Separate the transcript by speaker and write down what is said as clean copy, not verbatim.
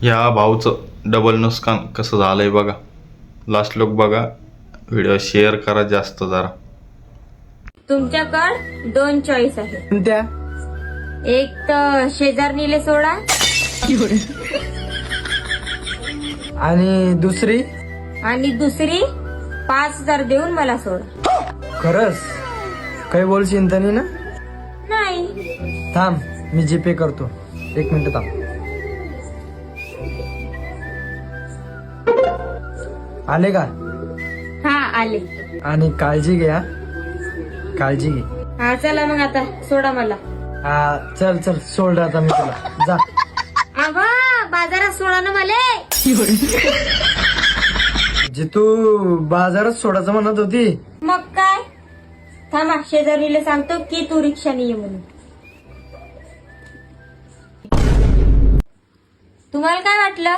Speaker 1: ह्या भाऊचं डबल नुकसान कसं झालंय बघा. लास्ट लोक बघा, व्हिडिओ शेअर करा जास्त जरा.
Speaker 2: तुमच्याकडे 2 चॉईस आहे.
Speaker 3: कोणत्या?
Speaker 2: एक तर शेजारणीले सोडा
Speaker 3: आणि दुसरी?
Speaker 2: आणि दुसरी 5,000 देऊन मला सोडा.
Speaker 3: खरंच काही बोलशील तनी ना?
Speaker 2: नाही.
Speaker 3: थांब मी जीपे करतो, 1 मिनिट थांब. आले का?
Speaker 2: हा आले.
Speaker 3: आणि काळजी घ्या, काळजी घे.
Speaker 2: हा चला मग आता सोडा मला.
Speaker 3: हा चल चल सोड आता मी तुला, जा.
Speaker 2: आवा बाजारात सोडा ना मला.
Speaker 3: जे तू बाजारात सोडायचं म्हणत होती.
Speaker 2: मग काय, थांबा शेजारीला सांगतो की तू रिक्षाने ये म्हणून. तुम्हाला काय वाटलं?